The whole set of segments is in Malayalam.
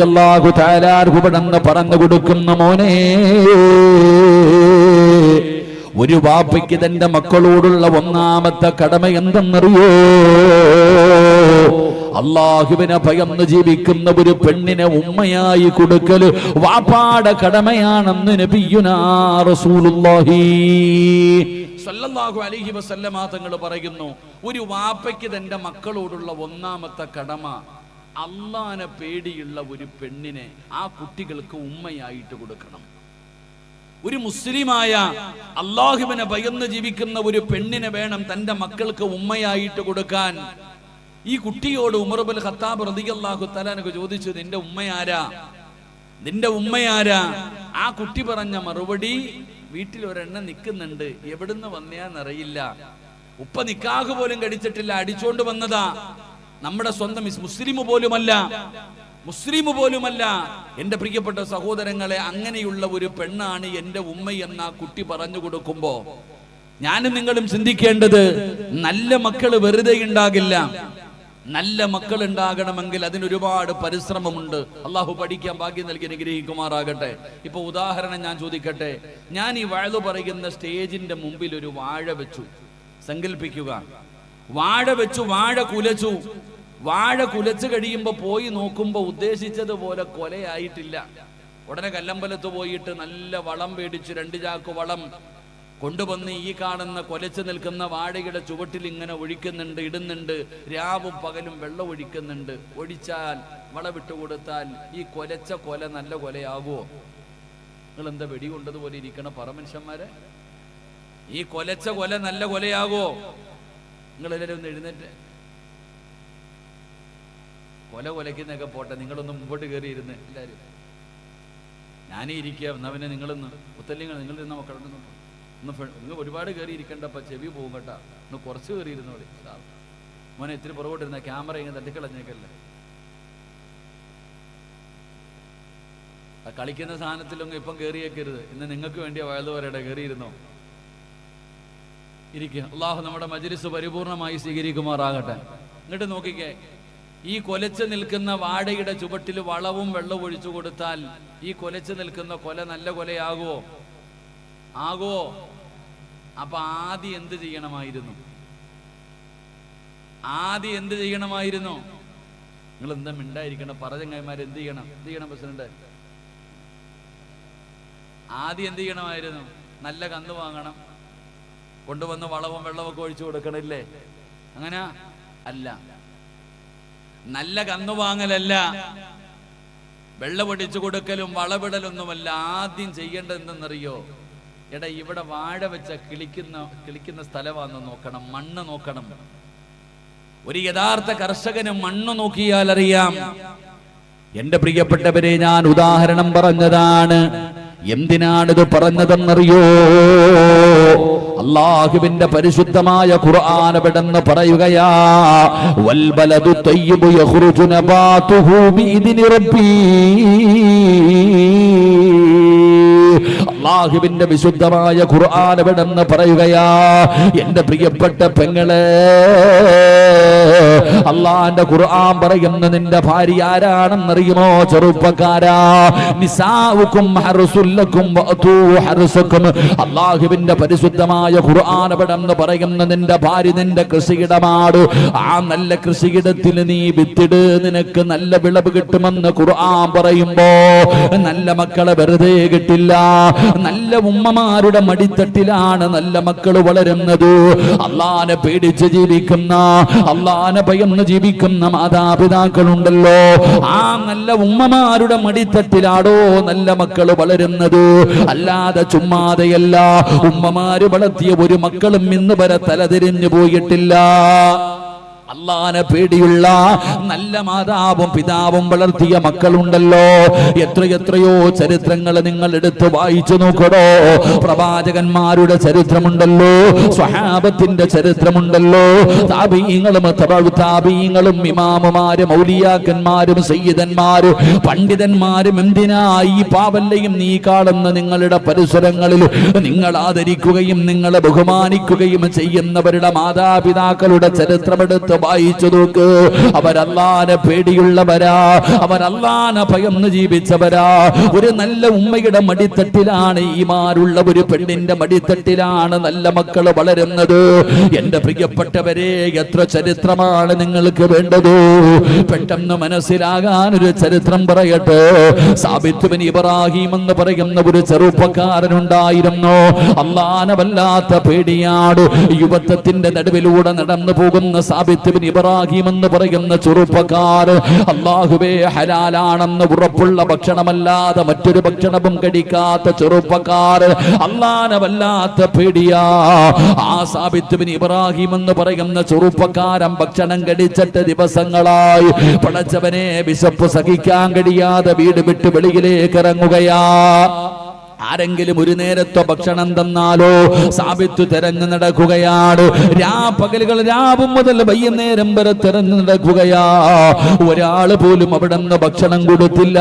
അല്ലാഹു തആല കുബടന്ന് പറഞ്ഞു കൊടുക്കുന്ന മോനെ, ഒരു വാപ്പയ്ക്ക് തന്റെ മക്കളോടുള്ള ഒന്നാമത്തെ കടമ എന്തെന്നറിയോ? അല്ലാഹുവിനെ ഭയന്ന് ജീവിക്കുന്ന ഒരു പെണ്ണിനെ ഉമ്മയായി കൊടുക്കല് വാപ്പാടെ കടമയാണെന്ന് നബിയുനാ റസൂലുള്ളാഹി സ്വല്ലല്ലാഹു അലൈഹി വസല്ലമ തങ്ങൾ പറയുന്നു. ഒരു വാപ്പയ്ക്ക് തന്റെ മക്കളോടുള്ള ഒന്നാമത്തെ കടമ അള്ളാനെ പേടിയുള്ള ഒരു പെണ്ണിനെ ആ കുട്ടികൾക്ക് ഉമ്മയായിട്ട് കൊടുക്കണം. ഒരു മുസ്ലിമായ അല്ലാഹുവിനെ ഭയന്ന് ജീവിക്കുന്ന ഒരു പെണ്ണിനെ വേണം തന്റെ മക്കൾക്ക് ഉമ്മയായിട്ട് കൊടുക്കാൻ. ഈ കുട്ടിയോട് ഉമർ ഇബ്നുൽ ഖത്താബ് റളിയല്ലാഹു തആല അൻഹു ചോദിച്ചു, നിന്റെ ഉമ്മയാരാ, നിന്റെ ഉമ്മയാരാ? ആ കുട്ടി പറഞ്ഞ മറുപടി, വീട്ടിൽ ഒരെണ്ണം നിൽക്കുന്നുണ്ട്, എവിടുന്ന് വന്നയാന്നറിയില്ല, ഉപ്പ നിക്കാഹ് പോലും കഴിച്ചിട്ടില്ല, അടിച്ചോണ്ട് വന്നതാ, നമ്മുടെ സ്വന്തം മുസ്ലിം പോലുമല്ല. എന്റെ പ്രിയപ്പെട്ട സഹോദരങ്ങളെ, അങ്ങനെയുള്ള ഒരു പെണ്ണാണ് എന്റെ ഉമ്മ എന്ന കുട്ടി പറഞ്ഞു കൊടുക്കുമ്പോ ഞാനും നിങ്ങളും ചിന്തിക്കേണ്ടത്, നല്ല മക്കള് വെറുതെ ഉണ്ടാകില്ല. നല്ല മക്കൾ ഉണ്ടാകണമെങ്കിൽ അതിനൊരുപാട് പരിശ്രമമുണ്ട്. അള്ളാഹു പഠിക്കാൻ ഭാഗ്യം നൽകി അനുഗ്രഹിക്കുമാറാകട്ടെ. ഇപ്പൊ ഉദാഹരണം ഞാൻ ചോദിക്കട്ടെ, ഞാൻ ഈ വഅദ് പറയുന്ന സ്റ്റേജിന്റെ മുമ്പിൽ ഒരു വാഴ വെച്ചു, സങ്കല്പിക്കുക. വാഴ വെച്ചു, വാഴ കുലച്ചു. വാഴ കുലച്ചു കഴിയുമ്പോ പോയി നോക്കുമ്പോ ഉദ്ദേശിച്ചതുപോലെ കൊലയായിട്ടില്ല. ഉടനെ കല്ലമ്പലത്ത് പോയിട്ട് നല്ല വളം മേടിച്ചു, 2 ചാക്ക് വളം കൊണ്ടുവന്ന് ഈ കാണുന്ന കൊലച്ചു നിൽക്കുന്ന വാഴയുടെ ചുവട്ടിൽ ഇങ്ങനെ ഒഴിക്കുന്നുണ്ട്, ഇടുന്നുണ്ട്. രാവും പകലും വെള്ളം ഒഴിക്കുന്നുണ്ട്. ഒഴിച്ചാൽ, വളവിട്ട് കൊടുത്താൽ ഈ കൊലച്ച കൊല നല്ല കൊലയാകുമോ? നിങ്ങൾ എന്താ വെടി കൊണ്ടതുപോലെ ഇരിക്കണ പറമനുഷ്യന്മാരെ? ഈ കൊലച്ച കൊല നല്ല കൊലയാകുമോ? നിങ്ങളെല്ലാവരും ഒന്ന് എഴുന്നേറ്റ്. കൊലയ്ക്കുന്നൊക്കെ പോട്ടെ, നിങ്ങളൊന്ന് മുമ്പോട്ട് കയറിയിരുന്ന് എല്ലാവരും. ഞാനേ ഇരിക്കുക, എന്നവനെ നിങ്ങളൊന്ന് ഒത്തല്ലിങ്ങൾ നിങ്ങളിരുന്ന മക്കളുടെ നിങ്ങൾ ഒരുപാട് കയറി ഇരിക്കണ്ടപ്പ ചെവി പോകും കേട്ടാ. ഒന്ന് കുറച്ച് കയറിയിരുന്നോളി. മോനെ ഇത്തിരി പുറകോട്ടിരുന്ന ക്യാമറ ഇങ്ങനെ തട്ടിക്കളഞ്ഞേക്കല്ലേ. കളിക്കുന്ന സാധനത്തിലൊന്നും ഇപ്പം കയറിയേക്കരുത്. ഇന്ന് നിങ്ങൾക്ക് വേണ്ടിയ വയത് പറയട്ടെ, കയറിയിരുന്നോ? ഇരിക്കുക. അള്ളാഹു നമ്മുടെ മജ്‌ലിസ് പരിപൂർണമായി സ്വീകരിക്കുമാറാകട്ടെ. എന്നിട്ട് നോക്കിക്കേ, ഈ കൊലച്ച് നിൽക്കുന്ന വാഴയുടെ ചുവട്ടിൽ വളവും വെള്ളവും ഒഴിച്ചു കൊടുത്താൽ ഈ കൊലച്ച് നിൽക്കുന്ന കൊല നല്ല കൊലയാകുമോ? ആകുമോ? അപ്പൊ ആദ്യം എന്ത് ചെയ്യണമായിരുന്നു? നിങ്ങൾ എന്താ മിണ്ടായിരിക്കണം? പറചങ്ങന്മാർ എന്ത് ചെയ്യണം? പ്രസിഡന്റ്, ആദ്യം എന്ത് ചെയ്യണമായിരുന്നു? നല്ല കന്ന് വാങ്ങണം, കൊണ്ടുവന്ന് വളവും വെള്ളമൊക്കെ ഒഴിച്ചു കൊടുക്കണില്ലേ? അങ്ങനെ അല്ല. നല്ല കന്നു വാങ്ങലല്ല, വെള്ളമൊടിച്ചു കൊടുക്കലും വളവിടലൊന്നുമല്ല. ആദ്യം ചെയ്യേണ്ടത് എന്തെന്നറിയോ? എടാ, ഇവിടെ വാഴ വെച്ച കിളിക്കുന്ന സ്ഥലമാണെന്ന് നോക്കണം, മണ്ണ് നോക്കണം. ഒരു യഥാർത്ഥ കർഷകന് മണ്ണ് നോക്കിയാൽ അറിയാം. എന്റെ പ്രിയപ്പെട്ടവരെ, ഞാൻ ഉദാഹരണം പറഞ്ഞതാണ്. എന്തിനാണിത് പറഞ്ഞതെന്നറിയോ? അല്ലാഹുവിന്റെ പരിശുദ്ധമായ ഖുർആൻ എവിടെന്ന് പറയുകയാ, വൽ ബലദു തയ്യിബു യഖ്റുജു നബാതുഹു ബിഇദ്നി റബ്ബി. അല്ലാഹുവിന്റെ വിശുദ്ധമായ ഖുർആൻ എവിടെന്ന് പറയുകയാ, എന്റെ പ്രിയപ്പെട്ട പെങ്ങളെ, അല്ലാഹുവിന്റെ ഖുർആൻ പറയുന്ന നിന്റെ ഭാര്യ ആരാണെന്നറിയുമോ? ചെറുപ്പക്കാരാ, നിസാഉകും ഹർസുൽ ലക്കും വഅതു ഹർസകും. അല്ലാഹുവിന്റെ പരിശുദ്ധമായ ഖുർആൻ എവിടെന്ന് പറയുന്ന നിന്റെ ഭാര്യ നിന്റെ കൃഷിയിടമാണ്. ആ നല്ല കൃഷിയിടത്തിൽ നീ വിത്തിട്, നിനക്ക് നല്ല വിളവ് കിട്ടുമെന്ന് ഖുർആൻ പറയുമ്പോ നല്ല മക്കളെ വെറുതെ കിട്ടില്ല. നല്ല ഉമ്മമാരുടെ മടിത്തട്ടിലാണ് നല്ല മക്കൾ വളരുന്നത്. അള്ളാനെ പേടിച്ച് ജീവിക്കുന്ന, അള്ളാനെ ഭയന്ന് ജീവിക്കുന്ന മാതാപിതാക്കളുണ്ടല്ലോ, ആ നല്ല ഉമ്മമാരുടെ മടിത്തട്ടിലാടോ നല്ല മക്കൾ വളരുന്നത്. അല്ലാതെ ചുമ്മാതെയല്ല. ഉമ്മമാര് വളർത്തിയ ഒരു മക്കളും ഇന്ന് വരെ തലതിരിഞ്ഞു പോയിട്ടില്ല. അള്ളാനെ പേടിയുള്ള നല്ല മാതാവും പിതാവും വളർത്തിയ മക്കളുണ്ടല്ലോ. എത്രയോ ചരിത്രങ്ങൾ നിങ്ങൾ എടുത്ത് വായിച്ചു നോക്കണോ. പ്രവാചകന്മാരുടെ ചരിത്രമുണ്ടല്ലോ, സ്വഹാബത്തിന്റെ ചരിത്രമുണ്ടല്ലോ, താബീങ്ങളും ഇമാമുമാരും ഔലിയാക്കന്മാരും സയ്യിദന്മാരും പണ്ഡിതന്മാരും. എന്തിനാ ഈ പാവല്ലയും നീ കാണുന്ന നിങ്ങളുടെ പരിസരങ്ങളിൽ നിങ്ങൾ ആദരിക്കുകയും നിങ്ങളെ ബഹുമാനിക്കുകയും ചെയ്യുന്നവരുടെ മാതാപിതാക്കളുടെ ചരിത്രമെടുത്ത് എടുത്ത് വായിച്ചു നോക്ക്. അവരല്ലാനെ പേടിയുള്ളവരാ, അവരല്ലാനെ ഭയന്ന് ജീവിച്ചവരാ. ഒരു നല്ല ഉമ്മയുടെ മടിത്തട്ടിലാണ്, ഈമാനുള്ള ഒരു പെണ്ണിന്റെ മടിത്തട്ടിലാണ് നല്ല മക്കള് വളരുന്നത്. എന്റെ പ്രിയപ്പെട്ടവരെ, എത്ര ചരിത്രമാണ് നിങ്ങൾക്ക് വേണ്ടത്? പെട്ടെന്ന് മനസ്സിലാകാൻ ഒരു ചരിത്രം പറയട്ടെ. സാബിത്ത് ബിൻ ഇബ്രാഹിം എന്ന് പറയുന്ന ഒരു ചെറുപ്പക്കാരനുണ്ടായിരുന്നു. അല്ലാഹനെ വല്ലാത്ത പേടിയാണ്. യുവത്വത്തിന്റെ നടുവിലൂടെ നടന്നു പോകുന്ന സാബിത്ത് ബിൻ ഇബ്രാഹിം എന്ന് പറയുന്ന ചെറുപ്പക്കാരൻ അല്ലാഹുവേ ഹലാലാണെന്ന് ഉറപ്പുള്ള ഭക്ഷണമല്ലാതെ മറ്റൊരു ഭക്ഷണവും കഴിക്കാത്ത ചെറുപ്പക്കാരൻ അല്ലാഹനെ വല്ലാത്ത പേടിയാ. ആ സാബിത്ത് ബിൻ ഇബ്രാഹിം എന്ന് പറയുന്ന ചെറുപ്പക്കാരൻ ഭക്ഷണം കഴിച്ചിട്ട് ദിവസങ്ങളായി. പടച്ചവനെ, വിശപ്പ് സഹിക്കാൻ കഴിയാതെ വീട് വിട്ട് വെളിയിലേക്ക് ഇറങ്ങുകയാ. ആരെങ്കിലും ഒരു നേരത്തെ ഭക്ഷണം തന്നാലോ സാബിത്ത് തെരഞ്ഞു നടക്കുകയാണ്. പകലുകൾ രാവും മുതൽ വൈകുന്നേരം വരെ തെരഞ്ഞു നടക്കുകയാ. ഒരാൾ പോലും അവിടെ നിന്ന് ഭക്ഷണം കൊടുത്തില്ല.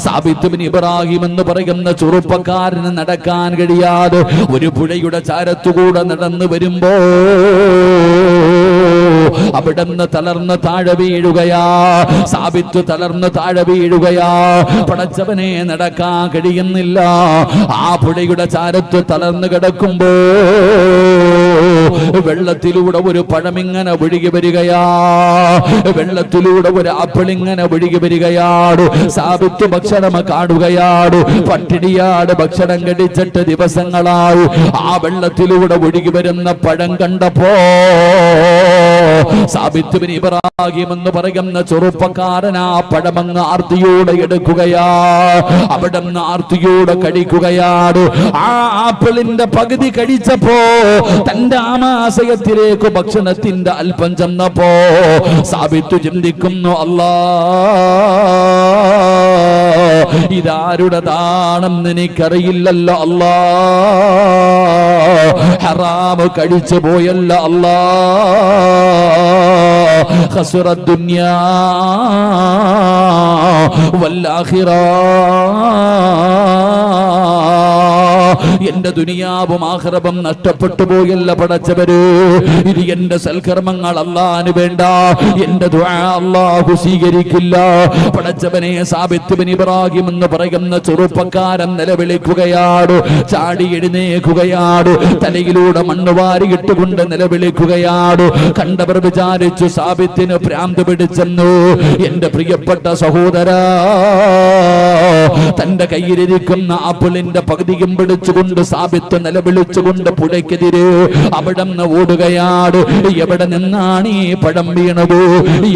സാബിത്ത് ബിൻ ഇബ്രാഹിം എന്ന് പറയുന്ന ചെറുപ്പക്കാരന് നടക്കാൻ കഴിയാതെ ഒരു പുഴയുടെ ചാരത്തുകൂടെ നടന്നു വരുമ്പോ അവിടുന്ന് തളർന്ന് താഴെ വീഴുകയാ. സാബിത്ത് തളർന്ന് താഴെ വീഴുകയാ. പടച്ചവനെ, നടക്കാൻ കഴിയുന്നില്ല. ആ പുഴയുടെ ചാരത്ത് തളർന്നു കിടക്കുമ്പോ വെള്ളത്തിലൂടെ ഒരു പഴമിങ്ങനെ ഒഴുകി വരികയാ. വെള്ളത്തിലൂടെ ഒരു ആപ്പിളിങ്ങനെ ഒഴുകി വരികയാണ്. സാബിത്ത് ഭക്ഷണം കാണുകയാണ്. പട്ടിണിയാട് ഭക്ഷണം കഴിച്ചിട്ട് ദിവസങ്ങളായി. ആ വെള്ളത്തിലൂടെ ഒഴുകി വരുന്ന പഴം കണ്ടപ്പോ സാബിത്ത് ബിൻ ഇബ്രാഹിം എന്ന് പറയുന്ന ചെറുപ്പക്കാരൻ ആ പഴമങ്ങ് ആർത്തിയോടെ എടുക്കുകയാ. അവിടെ നിന്ന് ആർത്തിയോടെ കഴിക്കുകയാണ്. ആ ആപ്പിളിന്റെ പകുതി കഴിച്ചപ്പോ തന്റെ ആമാശയത്തിലേക്ക് ഭക്ഷണത്തിന്റെ അല്പം ചെന്നപ്പോ സാബിത്ത് ചിന്തിക്കുന്നു, അല്ലാ, ഇതാരുടേതാണെന്ന് എനിക്കറിയില്ലല്ലോ അല്ലാ. ഹറാമ് കഴിച്ചു പോയല്ല അല്ലാ. ഖസ്റ ദുനിയാ വൽ ആഖിറ. എന്റെ ദുനിയാവും ആഖിറവും നഷ്ടപ്പെട്ടു പോയല്ല പടച്ചവര്. ഇത് എന്റെ സൽക്കർമ്മങ്ങൾ അല്ലാഹുവിന് വേണ്ട. എന്റെ ദുആ അല്ലാഹു സ്വീകരിക്കില്ല. പടച്ചവനെ, സാബിത്ത് ബിൻ ഇബ്രാഹിം എന്ന് പറയുന്ന ചെറുപ്പക്കാരൻ നിലവിളിക്കുകയാണ്. ചാടി എഴുന്നേൽക്കുകയാണ്. തലയിലൂടെ മണ്ണ് വാരിയിട്ടുകൊണ്ട് നിലവിളിക്കുകയാണ്. കണ്ടവർ വിചാരിച്ചു സാബിത്തിന് ഭ്രാന്ത് പിടിച്ചെന്നു. എന്റെ പ്രിയപ്പെട്ട സഹോദരാ, തന്റെ കയ്യിലിരിക്കുന്ന ആപ്പിളിന്റെ പകുതിയും പിടിച്ചുകൊണ്ട് സാബിത്ത് നിലവിളിച്ചുകൊണ്ട് പുഴയ്ക്കെതിരെ അവിടെ നിന്ന് ഓടുകയാണ്. എവിടെ നിന്നാണ് ഈ പഴം വീണത്?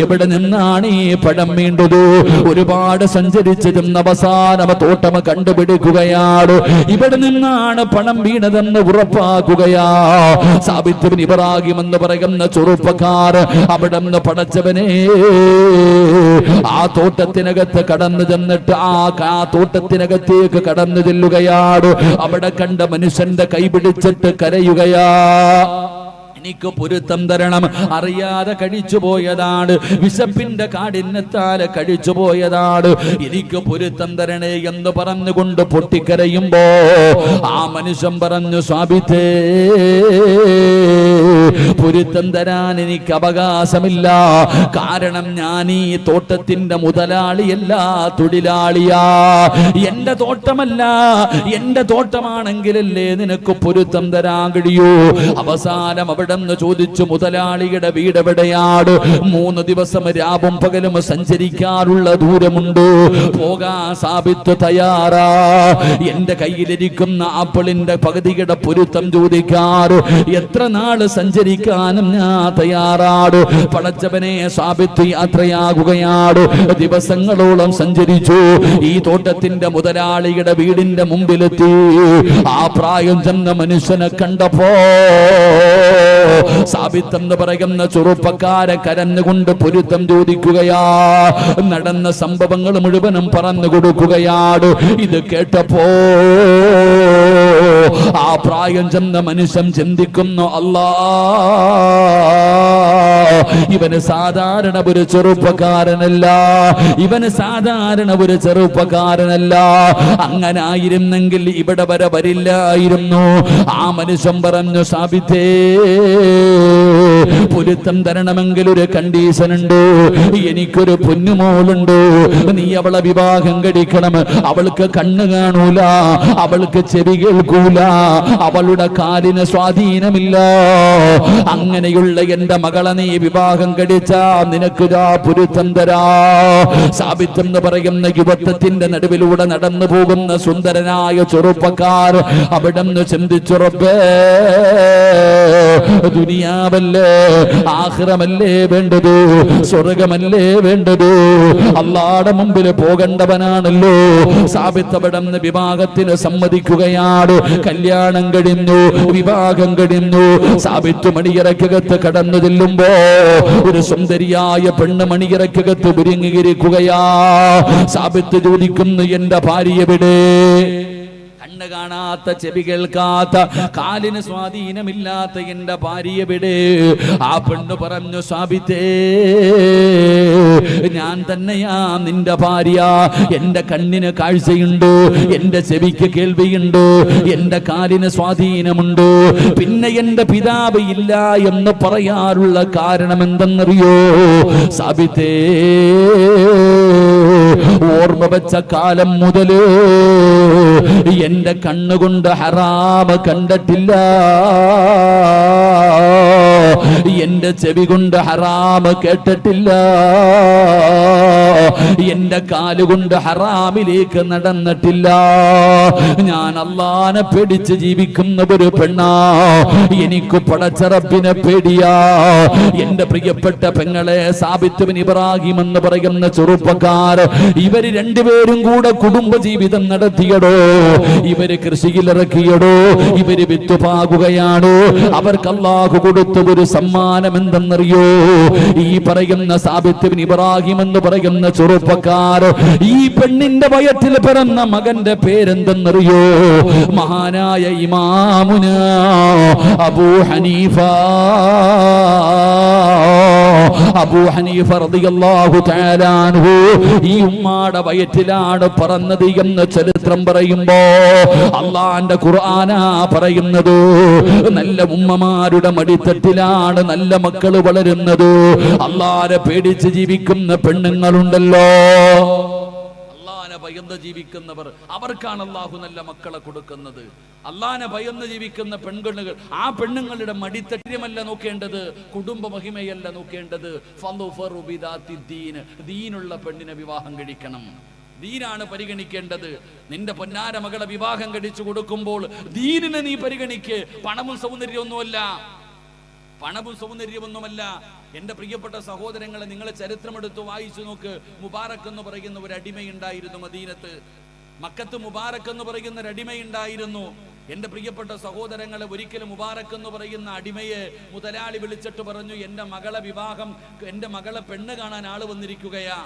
എവിടെ നിന്നാണ് ഈ പഴം വീണ്ടത്? ഒരുപാട് സഞ്ചരിച്ചതും അവസാനം തോട്ടം കണ്ടുപിടിക്കുകയാണ്. ഇവിടെ നിന്നാണ് പഴം വീണതെന്ന് ഉറപ്പാക്കുകയാ. സാബിത്ത് ബിൻ ഇബ്രാഹിം എന്ന് പറയുന്ന ചെറുപ്പക്കാരൻ അവിടെ നിന്ന് പടച്ചവനെ ആ തോട്ടത്തിനകത്ത് കടന്നു ചെന്നിട്ട് ആ തോട്ടത്തിനകത്തേക്ക് കടന്നു ചെല്ലുകയാണ്. അവിടെ കണ്ട മനുഷ്യന്റെ കൈ പിടിച്ചിട്ട് കരയുകയാ. എനിക്ക് പൊരുത്തം തരണം, അറിയാതെ കഴിച്ചു പോയതാണ്, വിശപ്പിന്റെ കാഠിന്യത്താല് കഴിച്ചു പോയതാണ്, എനിക്ക് പൊരുത്തം തരണേ എന്ന് പറഞ്ഞുകൊണ്ട് പൊട്ടിക്കരയുമ്പോ ആ മനുഷ്യൻ പറഞ്ഞു, സാബിത്തേ, പൊരുത്തം തരാൻ എനിക്ക് അവകാശമില്ല. കാരണം ഞാൻ ഈ തോട്ടത്തിന്റെ മുതലാളിയല്ല, തൊഴിലാളിയാ. എന്റെ തോട്ടമല്ല, എന്റെ തോട്ടമാണെങ്കിലല്ലേ നിനക്ക് പൊരുത്തം തരാൻ കഴിയൂ. അവസാനം അവിടെ നിന്ന് ചോദിച്ചു, മുതലാളിയുടെ വീട് എവിടെയാണ്? 3 ദിവസം രാവും പകലും സഞ്ചരിക്കാനുള്ള ദൂരമുണ്ട്, പോകാൻ സാബിത്ത് തയ്യാറാ. എന്റെ കയ്യിലിരിക്കുന്ന ആപ്പിളിന്റെ പകുതിയുടെ പൊരുത്തം ചോദിക്കാറ്, എത്ര നാള് സഞ്ചരിക്കാനും ഞാൻ തയ്യാറാണ്. പടച്ചവനെ, സാബിത്ത് യാത്രയാകുകയാണ്. ദിവസങ്ങളോളം സഞ്ചരിച്ചു. ഈ തോട്ടത്തിന്റെ മുതലാളിയുടെ വീടിന്റെ മുമ്പിലെത്തി. ആ പ്രായം ചെന്ന മനുഷ്യനെ കണ്ടപ്പോ സാബിത്ത് എന്ന് പറയുന്ന ചെറുപ്പക്കാരെ കരഞ്ഞുകൊണ്ട് പൊരുത്തം ചോദിക്കുകയാ. നടന്ന സംഭവങ്ങൾ മുഴുവനും പറഞ്ഞു കൊടുക്കുകയാണ്. ഇത് കേട്ടപ്പോ ആ പ്രായം ചെന്ന മനുഷ്യൻ ചിന്തിക്കുന്നു, അല്ലാ, ഇവന് സാധാരണ ഒരു ചെറുപ്പക്കാരനല്ല, ഇവന് സാധാരണ ഒരു ചെറുപ്പക്കാരനല്ല. അങ്ങനായിരുന്നെങ്കിൽ ഇവിടെ വരെ വരില്ലായിരുന്നു. ആ മനുഷ്യൻ പറഞ്ഞു, സാബിത്തേ, പൊരുത്തം തരണമെങ്കിൽ ഒരു കണ്ടീഷൻ ഉണ്ട്. എനിക്കൊരു പൊന്നുമോളുണ്ട്, നീ അവളെ വിവാഹം കഴിക്കണം. അവൾക്ക് കണ്ണ് കാണൂല, അവൾക്ക് ചെവി കേൾക്കൂല, അവളുടെ കാലിന് സ്വാധീനമില്ല. അങ്ങനെയുള്ള എന്റെ മകളെ നീ വിവാഹം കഴിച്ചാ നിനക്ക് പൊരുത്തം തരാ. സാബിത്ത് എന്ന് പറയുന്ന യുവത്വത്തിന്റെ നടുവിലൂടെ നടന്നു പോകുന്ന സുന്ദരനായ ചെറുപ്പക്കാർ അവിടെ നിന്ന് ചിന്തിച്ചു, റബ്ബേ, ദുനിയാവല്ലേ ആഖിറമല്ലേ വേണ്ടത്, സ്വർഗമല്ലേ വേണ്ടത്, അല്ലാഹുവിന്റെ മുമ്പിൽ പോകേണ്ടവനാണല്ലോ. സാബിത്ത് അവിടെ നിന്ന് വിവാഹത്തിന് സമ്മതിക്കുകയാണ്. കല്യാണം കഴിഞ്ഞു, വിവാഹം കഴിഞ്ഞു. സാബിത്ത് മണിയറക്കകത്ത് കടന്നു ചെല്ലുമ്പോ ഒരു സുന്ദരിയായ പെണ്ണ് മണിയറക്കകത്ത് ഒരുങ്ങിയിരിക്കുകയാ. സാബിത്ത് ചോദിക്കുന്നു, എന്റെ ഭാര്യ എവിടെ? കണ്ണ് കാണാത്ത, ചെവി കേൾക്കാത്ത, കാലിന് സ്വാധീനമില്ലാത്ത എന്റെ ഭാര്യ എവിടെ? ആ പെണ്ണ് പറഞ്ഞു, സാബിത്തേ, ഞാൻ തന്നെയാ നിന്റെ ഭാര്യ. എന്റെ കണ്ണിന് കാഴ്ചയുണ്ട്, എന്റെ ചെവിക്ക് കേൾവിയുണ്ട്, എന്റെ കാലിന് സ്വാധീനമുണ്ട്. പിന്നെ എന്റെ പിതാവ് ഇല്ല എന്ന് പറയാറുള്ള കാരണം എന്തെന്നറിയോ? സാബിത്തേ, ഓർമ്മ വെച്ച കാലം മുതല് എന്റെ കണ്ണുകൊണ്ട് ഹറാമ് കണ്ടിട്ടില്ല, എന്റെ ചെവി കൊണ്ട് ഹറാമ് കേട്ടിട്ടില്ല, എന്റെ കാലുകൊണ്ട് ഹറാമിലേക്ക് നടന്നിട്ടില്ല. ഞാൻ അല്ലാഹനെ പേടിച്ച് ജീവിക്കുന്ന ഒരു പെണ്ണാ. എനിക്ക് പടച്ച റബ്ബിനെ പേടിയാ. എന്റെ പ്രിയപ്പെട്ട പെങ്ങളെ, സാബിത്ത് ബിൻ ഇബ്രാഹിം എന്ന് പറയുന്ന ചെറുപ്പക്കാർ, ഇവര് രണ്ടുപേരും കൂടെ കുടുംബജീവിതം നടത്തിയടോ. ഇവര് കൃഷിയിലിറക്കിയടോ. ഇവര് വിത്തുപാകുകയാണോ. അവർക്ക് അല്ലാഹു കൊടുത്ത ഒരു സമ്മാനം എന്തെന്നറിയോ? ഈ പറയുന്ന സാബിത്ത് ബിൻ ഇബ്രാഹിം എന്ന് പറയുന്ന ചെറുപ്പക്കാർ, ഈ പെണ്ണിന്റെ വയറ്റിൽ പിറന്ന മകന്റെ പേരെന്തെന്നറിയോ? മഹാനായ ഇമാമുന അബൂ ഹനീഫ. അബൂ ഹനീഫ റളിയല്ലാഹു തആല അൻഹു ഈ ഉമ്മാടെ വയറ്റിലാണ് പറന്നത് എന്ന് ചരിത്രം പറയുമ്പോ അല്ലാഹുവിന്റെ ഖുർആനാ പറയുന്നത്. നല്ല ഉമ്മമാരുടെ മടിത്തട്ടിലാണ് നല്ല മക്കൾ വളരുന്നത്. അല്ലാഹനെ പേടിച്ച് ജീവിക്കുന്ന പെണ്ണുങ്ങളുണ്ടല്ലോ, അല്ലാഹനെ ഭയന്ന് ജീവിക്കുന്നവർ, അവർക്കാണ് അല്ലാഹു നല്ല മക്കളെ കൊടുക്കുന്നത്. അല്ലാഹനെ ഭയന്ന് ജീവിക്കുന്ന പെൺകുട്ടികൾ, ആ പെണ്ണുങ്ങളുടെ മടിത്തട്ടിയമല്ല നോക്കേണ്ടത്, കുടുംബ മഹിമയല്ല നോക്കേണ്ടത്. ദീനുള്ള പെണ്ണിനെ വിവാഹം കഴിക്കണം. ദീനാണ് പരിഗണിക്കേണ്ടത്. നിന്റെ പൊന്നാര മകളെ വിവാഹം കഴിച്ചു കൊടുക്കുമ്പോൾ ദീനിനെ നീ പരിഗണിക്ക്. പണവും സൗന്ദര്യമൊന്നുമല്ല, പണവും സൗന്ദര്യമൊന്നുമല്ല. എന്റെ പ്രിയപ്പെട്ട സഹോദരങ്ങളെ, നിങ്ങളെ ചരിത്രമെടുത്ത് വായിച്ചു നോക്ക്. മുബാറക് എന്ന് പറയുന്ന ഒരു അടിമയുണ്ടായിരുന്നു മദീനത്ത്. മക്കത്ത് മുബാറക് എന്ന് പറയുന്ന ഒരു അടിമയുണ്ടായിരുന്നു. എന്റെ പ്രിയപ്പെട്ട സഹോദരങ്ങളെ, ഒരിക്കലും മുബാറക് എന്ന് പറയുന്ന അടിമയെ മുതലാളി വിളിച്ചിട്ട് പറഞ്ഞു, എന്റെ മകളെ വിവാഹം, എന്റെ മകളെ പെണ്ണ് കാണാൻ ആള് വന്നിരിക്കുകയാ.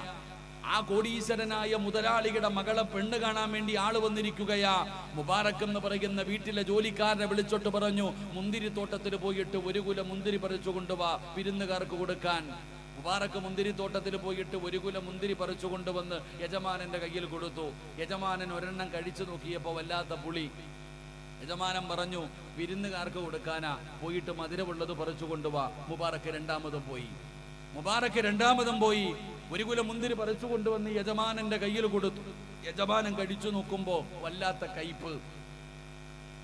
ആ കോടീശ്വരനായ മുതലാളിയുടെ മകളെ പെണ്ണ് കാണാൻ വേണ്ടി ആള് വന്നിരിക്കുകയാ. മുബാറക് എന്ന് പറയുന്ന വീട്ടിലെ ജോലിക്കാരനെ വിളിച്ചോട്ട് പറഞ്ഞു, മുന്തിരിത്തോട്ടത്തിൽ പോയിട്ട് ഒരു കുല മുന്തിരി പറിച്ചു കൊണ്ടുവാ വിരുന്നുകാർക്ക് കൊടുക്കാൻ. മുബാറക് മുന്തിരിത്തോട്ടത്തിൽ പോയിട്ട് ഒരു കുല മുന്തിരി പറിച്ചു കൊണ്ടുവന്ന് യജമാനന്റെ കയ്യിൽ കൊടുത്തു. യജമാനൻ ഒരെണ്ണം കഴിച്ചു നോക്കിയപ്പോ വല്ലാത്ത പുളി. യജമാനൻ പറഞ്ഞു, വിരുന്നുകാർക്ക് കൊടുക്കാനാ, പോയിട്ട് മധുരമുള്ളത് പറിച്ചു കൊണ്ടുവാ. മുബാറക് രണ്ടാമതും പോയി ഒരു കുല മുന്തിരി പറിച്ചു കൊണ്ടുവന്ന് യജമാനന്റെ കയ്യിൽ കൊടുത്തു. യജമാനൻ കഴിച്ചു നോക്കുമ്പോ വല്ലാത്ത കയ്പ്.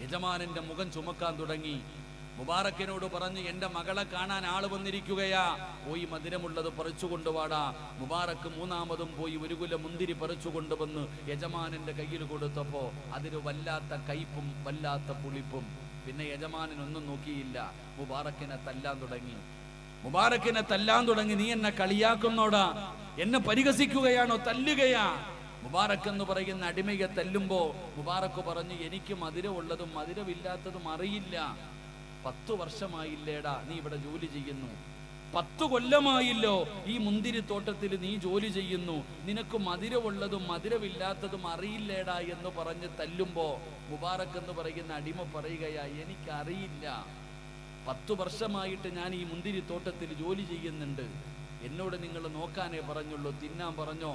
യജമാനന്റെ മുഖം ചുമക്കാൻ തുടങ്ങി. മുബാറക്കിനോട് പറഞ്ഞു, എന്റെ മകളെ കാണാൻ ആള് വന്നിരിക്കുകയാ, പോയി മധുരമുള്ളത് പറിച്ചു കൊണ്ടുവാടാ. മുബാറക്ക് മൂന്നാമതും പോയി ഒരു കുല മുന്തിരി പറിച്ചു കൊണ്ടുവന്ന് യജമാനന്റെ കയ്യിൽ കൊടുത്തപ്പോ അതിന് വല്ലാത്ത കയ്പും വല്ലാത്ത പുളിപ്പും. പിന്നെ യജമാനൻ ഒന്നും നോക്കിയില്ല, മുബാറക്കിനെ തല്ലാൻ തുടങ്ങി. നീ എന്നെ കളിയാക്കുന്നോടാ, എന്നെ പരിഹസിക്കുകയാണോ, തല്ലുകയാ? മുബാറക് എന്ന് പറയുന്ന അടിമയെ തല്ലുമ്പോ മുബാറക് പറഞ്ഞു, എനിക്ക് മധുരമുള്ളതും മധുരമില്ലാത്തതും അറിയില്ല. 10 വർഷമായില്ലേടാ നീ ഇവിടെ ജോലി ചെയ്യുന്നു, 10 കൊല്ലമായില്ലോ ഈ മുന്തിരിത്തോട്ടത്തിൽ നീ ജോലി ചെയ്യുന്നു, നിനക്ക് മധുരമുള്ളതും മധുരമില്ലാത്തതും അറിയില്ലേടാ എന്ന് പറഞ്ഞ് തല്ലുമ്പോ മുബാറക് എന്ന് പറയുന്ന അടിമ പറയുകയാ, എനിക്കറിയില്ല. 10 വർഷമായിട്ട് ഞാൻ ഈ മുന്തിരിത്തോട്ടത്തിൽ ജോലി ചെയ്യുന്നുണ്ട്, എന്നോട് നിങ്ങൾ നോക്കാനേ പറഞ്ഞുള്ളൂ, തിന്നാൻ പറഞ്ഞോ?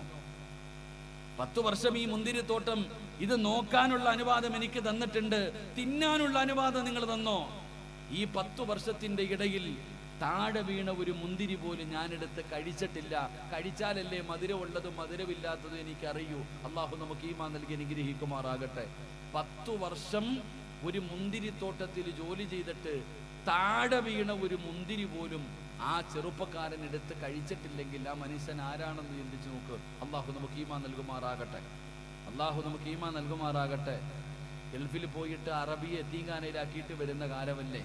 10 വർഷം ഈ മുന്തിരിത്തോട്ടം ഇത് നോക്കാനുള്ള അനുവാദം എനിക്ക് തന്നിട്ടുണ്ട്, തിന്നാനുള്ള അനുവാദം നിങ്ങൾ തന്നോ? ഈ 10 വർഷത്തിന്റെ ഇടയിൽ താഴെ വീണ ഒരു മുന്തിരി പോലും ഞാനെടുത്ത് കഴിച്ചിട്ടില്ല. കഴിച്ചാലല്ലേ മധുരമുള്ളതും മധുരമില്ലാത്തതും എനിക്കറിയൂ. അള്ളാഹു നമുക്ക് ഈമാൻ നൽകി അനുഗ്രഹിക്കുമാറാകട്ടെ. 10 വർഷം ഒരു മുന്തിരിത്തോട്ടത്തിൽ ജോലി ചെയ്തിട്ട് താഴെ വീണ ഒരു മുന്തിരി പോലും ആ ചെറുപ്പക്കാരൻ എടുത്ത് കഴിച്ചിട്ടില്ലെങ്കിൽ ആ മനുഷ്യൻ ആരാണെന്ന് ചിന്തിച്ചു നോക്ക്. അള്ളാഹു നമുക്ക് ഈമാൻ നൽകുമാറാകട്ടെ. അള്ളാഹു നമുക്ക് ഈമാൻ നൽകുമാറാകട്ടെ. ഗൾഫിൽ പോയിട്ട് അറബിയെ എത്തീങ്കാനയിലാക്കിയിട്ട് വരുന്ന കാലമല്ലേ.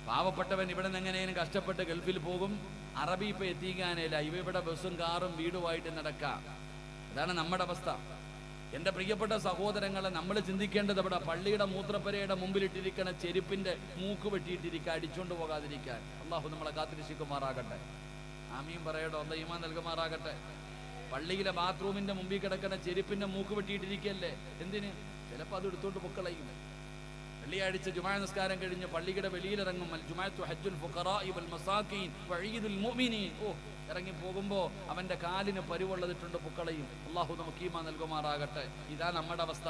പാവപ്പെട്ടവൻ ഇവിടെ നിന്ന് എങ്ങനെയും കഷ്ടപ്പെട്ട് ഗൾഫിൽ പോകും, അറബി ഇപ്പൊ എത്തീങ്കാനയില്ല, ഇവിടെ ബസ്സും കാറും വീടുമായിട്ട് നടക്കാം. അതാണ് നമ്മുടെ അവസ്ഥ. എൻ്റെ പ്രിയപ്പെട്ട സഹോദരങ്ങളെ, നമ്മൾ ചിന്തിക്കേണ്ടത് ഇവിടെ പള്ളിയുടെ മൂത്രപ്പരയുടെ മുമ്പിലിട്ടിരിക്കുന്ന ചെരുപ്പിന്റെ മൂക്ക് വെട്ടിയിട്ടിരിക്കുക, അടിച്ചുകൊണ്ട് പോകാതിരിക്കാൻ. അള്ളാഹു നമ്മളെ കാത്തിരക്ഷിക്കുമാറാകട്ടെ. ആമീൻ പറയടോ, അല്ലാഹു ഈമാൻ നൽകുമാറാകട്ടെ. പള്ളിയിലെ ബാത്റൂമിന്റെ മുമ്പിൽ കിടക്കുന്ന ചെരുപ്പിന്റെ മൂക്ക് വെട്ടിയിട്ടിരിക്കല്ലേ, എന്തിന്? ചിലപ്പോൾ അത് എടുത്തോണ്ട് പൊക്കളയും. വെള്ളിയാഴ്ച ജുമാ നിസ്കാരം കഴിഞ്ഞ് പള്ളിയുടെ വെളിയിലിറങ്ങും. ജുമാഅത്തു ഹജ്ജുൽ ഫുഖറാഇ വൽ മസാകീൻ വഈദുൽ മുഅ്മിനീൻ. ഇറങ്ങി പോകുമ്പോ അവന്റെ കാലിന് പരുവുള്ളതിട്ടുണ്ട് പൊക്കളയും. അല്ലാഹു നമുക്ക് ഈമാൻ നൽകുമാറാകട്ടെ. ഇതാ നമ്മുടെ അവസ്ഥ.